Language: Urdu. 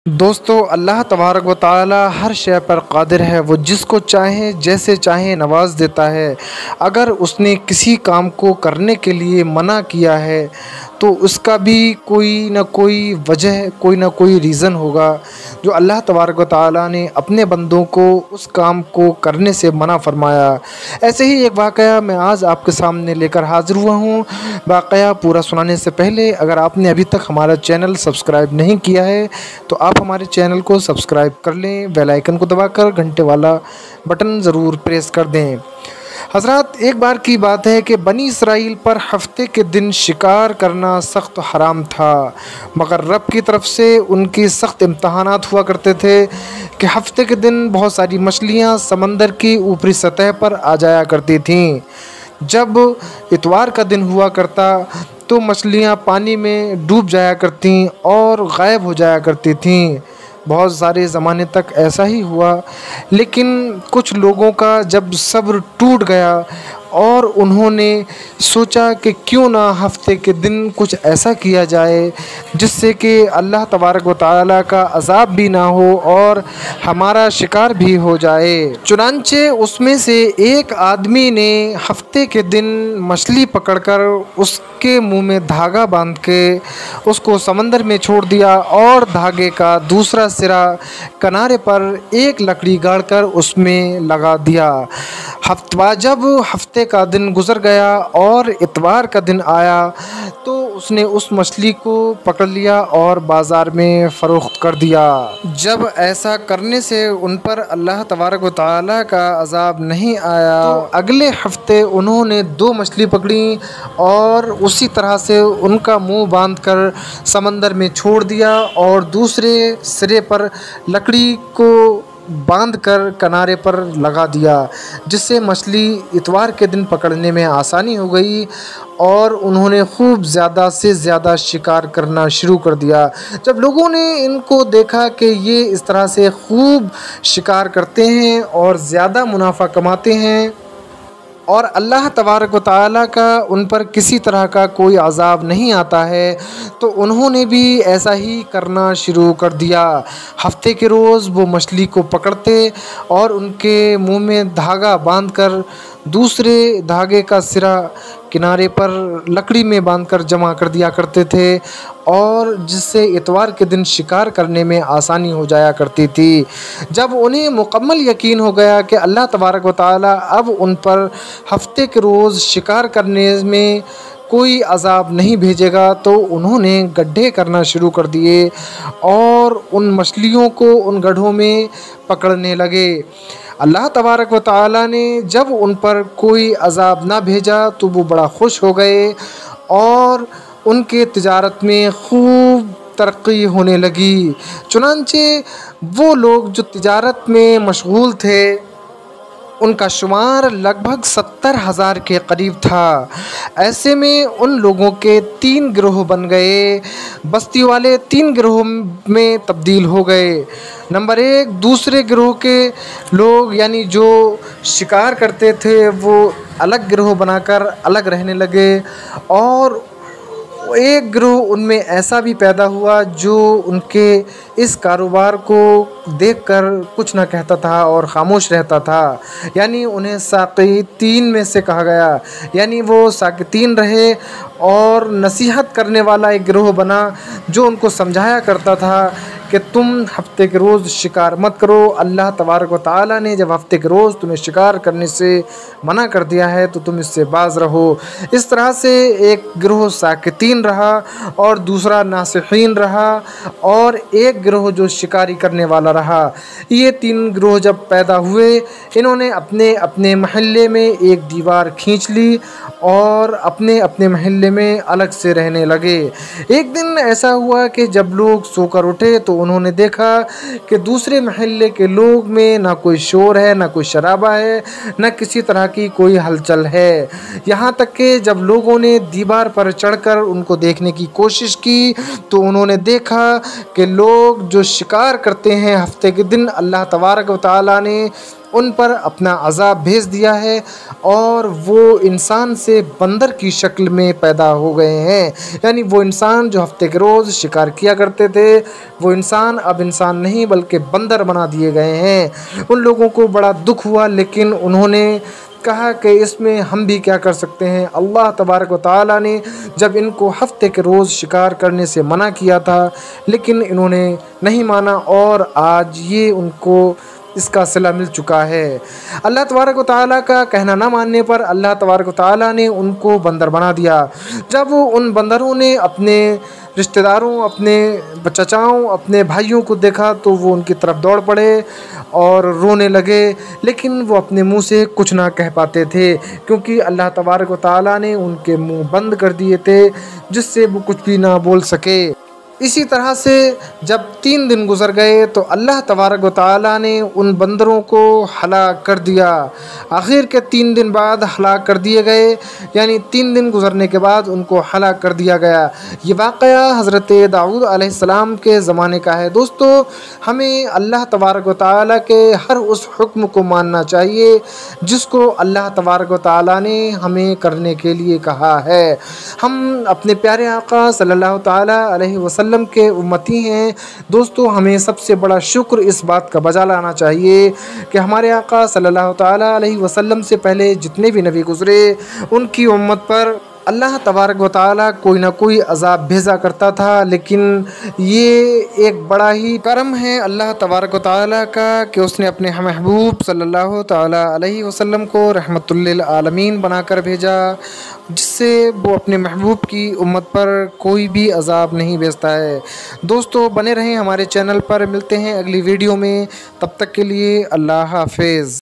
دوستو اللہ تبارک و تعالی ہر شے پر قادر ہے۔ وہ جس کو چاہے جیسے چاہے نواز دیتا ہے۔ اگر اس نے کسی کام کو کرنے کے لیے منع کیا ہے تو اس کا بھی کوئی نہ کوئی وجہ کوئی نہ کوئی ریزن ہوگا جو اللہ تبارک و تعالی نے اپنے بندوں کو اس کام کو کرنے سے منع فرمایا۔ ایسے ہی ایک واقعہ میں آج آپ کے سامنے لے کر حاضر ہوا ہوں۔ واقعہ پورا سنانے سے پہلے اگر آپ نے ابھی تک ہمارا چینل سبسکرائب نہیں کیا ہے تو آپ ہمارے چینل کو سبسکرائب کر لیں، بیل آئیکن کو دبا کر گھنٹے والا بٹن ضرور پریس کر دیں۔ حضرات، ایک بار کی بات ہے کہ بنی اسرائیل پر ہفتے کے دن شکار کرنا سخت حرام تھا، مگر رب کی طرف سے ان کی سخت امتحانات ہوا کرتے تھے کہ ہفتے کے دن بہت ساری مچھلیاں سمندر کی اوپری سطح پر آ جایا کرتی تھیں۔ جب اتوار کا دن ہوا کرتا تو مچھلیاں پانی میں ڈوب جایا کرتیں اور غائب ہو جایا کرتی تھیں۔ بہت سارے زمانے تک ایسا ہی ہوا، لیکن کچھ لوگوں کا جب صبر ٹوٹ گیا اور انہوں نے سوچا کہ کیوں نہ ہفتے کے دن کچھ ایسا کیا جائے جس سے کہ اللہ تبارک و تعالیٰ کا عذاب بھی نہ ہو اور ہمارا شکار بھی ہو جائے۔ چنانچہ اس میں سے ایک آدمی نے ہفتے کے دن مچھلی پکڑ کر اس کے منہ میں دھاگا باندھ کے اس کو سمندر میں چھوڑ دیا اور دھاگے کا دوسرا سرا کنارے پر ایک لکڑی گاڑ کر اس میں لگا دیا۔ جب ہفتے کا دن گزر گیا اور اتوار کا دن آیا تو اس نے اس مچھلی کو پکڑ لیا اور بازار میں فروخت کر دیا۔ جب ایسا کرنے سے ان پر اللہ تبارک و تعالیٰ کا عذاب نہیں آیا تو اگلے ہفتے انہوں نے 2 مچھلی پکڑیں اور اسی طرح سے ان کا منہ باندھ کر سمندر میں چھوڑ دیا اور دوسرے سرے پر لکڑی کو باندھ کر کنارے پر لگا دیا، جس سے مچھلی اتوار کے دن پکڑنے میں آسانی ہو گئی اور انہوں نے خوب زیادہ سے زیادہ شکار کرنا شروع کر دیا۔ جب لوگوں نے ان کو دیکھا کہ یہ اس طرح سے خوب شکار کرتے ہیں اور زیادہ منافع کماتے ہیں اور اللہ تبارک و تعالیٰ کا ان پر کسی طرح کا کوئی عذاب نہیں آتا ہے تو انہوں نے بھی ایسا ہی کرنا شروع کر دیا۔ ہفتے کے روز وہ مچھلی کو پکڑتے اور ان کے منہ میں دھاگا باندھ کر دوسرے دھاگے کا سرا کنارے پر لکڑی میں باندھ کر جمع کر دیا کرتے تھے اور جس سے اتوار کے دن شکار کرنے میں آسانی ہو جایا کرتی تھی۔ جب انہیں مکمل یقین ہو گیا کہ اللہ تبارک و تعالیٰ اب ان پر ہفتے کے روز شکار کرنے میں کوئی عذاب نہیں بھیجے گا تو انہوں نے گڈھے کرنا شروع کر دیے اور ان مچھلیوں کو ان گڈھوں میں پکڑنے لگے۔ اللہ تبارک و تعالیٰ نے جب ان پر کوئی عذاب نہ بھیجا تو وہ بڑا خوش ہو گئے اور ان کے تجارت میں خوب ترقی ہونے لگی۔ چنانچہ وہ لوگ جو تجارت میں مشغول تھے ان کا شمار لگ بھگ 70,000 کے قریب تھا۔ ایسے میں ان لوگوں کے 3 گروہ بن گئے، بستی والے 3 گروہ میں تبدیل ہو گئے۔ نمبر 1، دوسرے گروہ کے لوگ یعنی جو شکار کرتے تھے وہ الگ گروہ بنا کر الگ رہنے لگے اور ایک گروہ ان میں ایسا بھی پیدا ہوا جو ان کے اس کاروبار کو دیکھ کر کچھ نہ کہتا تھا اور خاموش رہتا تھا، یعنی انہیں ساقطین میں سے کہا گیا، یعنی وہ ساقطین رہے اور نصیحت کرنے والا ایک گروہ بنا جو ان کو سمجھایا کرتا تھا کہ تم ہفتے کے روز شکار مت کرو، اللہ تبارک و تعالیٰ نے جب ہفتے کے روز تمہیں شکار کرنے سے منع کر دیا ہے تو تم اس سے باز رہو۔ اس طرح سے ایک گروہ ساقطین رہا اور دوسرا ناصحین رہا اور ایک گروہ جو شکاری کرنے والا رہا۔ یہ 3 گروہ جب پیدا ہوئے انہوں نے اپنے اپنے محلے میں ایک دیوار کھینچ لی اور اپنے اپنے محلے میں الگ سے رہنے لگے۔ ایک دن ایسا ہوا کہ جب لوگ سو کر اٹھے تو انہوں نے دیکھا کہ دوسرے محلے کے لوگ میں نہ کوئی شور ہے، نہ کوئی شرابہ ہے، نہ کسی طرح کی کوئی ہلچل ہے۔ یہاں تک کہ جب لوگوں نے دیوار پر چڑھ کر ان کو دیکھنے کی کوشش کی تو انہوں نے دیکھا کہ لوگ جو شکار کرتے ہیں ہفتے کے دن اللہ تبارک و تعالیٰ نے ان پر اپنا عذاب بھیج دیا ہے اور وہ انسان سے بندر کی شکل میں پیدا ہو گئے ہیں۔ یعنی وہ انسان جو ہفتے کے روز شکار کیا کرتے تھے، وہ انسان اب انسان نہیں بلکہ بندر بنا دیے گئے ہیں۔ ان لوگوں کو بڑا دکھ ہوا، لیکن انہوں نے کہا کہ اس میں ہم بھی کیا کر سکتے ہیں۔ اللہ تبارک و تعالیٰ نے جب ان کو ہفتے کے روز شکار کرنے سے منع کیا تھا، لیکن انہوں نے نہیں مانا، اور آج یہ ان کو اس کا صلہ مل چکا ہے۔ اللہ تبارک و تعالیٰ کا کہنا نہ ماننے پر اللہ تبارک و تعالیٰ نے ان کو بندر بنا دیا۔ جب ان بندروں نے اپنے رشتہ داروں، اپنے چچاؤں، اپنے بھائیوں کو دیکھا تو وہ ان کی طرف دوڑ پڑے اور رونے لگے، لیکن وہ اپنے منہ سے کچھ نہ کہہ پاتے تھے، کیونکہ اللہ تبارک و تعالیٰ نے ان کے منہ بند کر دیے تھے، جس سے وہ کچھ بھی نہ بول سکے۔ اسی طرح سے جب 3 دن گزر گئے تو اللہ تبارک و تعالیٰ نے ان بندروں کو ہلاک کر دیا۔ آخر کے 3 دن بعد ہلاک کر دیے گئے، یعنی 3 دن گزرنے کے بعد ان کو ہلاک کر دیا گیا۔ یہ واقعہ حضرت داؤد علیہ السلام کے زمانے کا ہے۔ دوستو، ہمیں اللہ تبارک و تعالیٰ کے ہر اس حکم کو ماننا چاہیے جس کو اللہ تبارک و تعالیٰ نے ہمیں کرنے کے لیے کہا ہے۔ ہم اپنے پیارے آقا صلی اللہ تعالیٰ علیہ وسلم کے امتی ہیں۔ دوستو، ہمیں سب سے بڑا شکر اس بات کا بجا لانا چاہیے کہ ہمارے آقا صلی اللہ تعالیٰ علیہ وسلم سے پہلے جتنے بھی نبی گزرے، ان کی امت پر اللہ تبارک و تعالیٰ کوئی نہ کوئی عذاب بھیجا کرتا تھا، لیکن یہ ایک بڑا ہی کرم ہے اللہ تبارک و تعالیٰ کا کہ اس نے اپنے محبوب صلی اللہ تعالیٰ علیہ وسلم کو رحمت للعالمین بنا کر بھیجا، جس سے وہ اپنے محبوب کی امت پر کوئی بھی عذاب نہیں بھیجتا ہے۔ دوستو، بنے رہیں ہمارے چینل پر، ملتے ہیں اگلی ویڈیو میں، تب تک کے لیے اللہ حافظ۔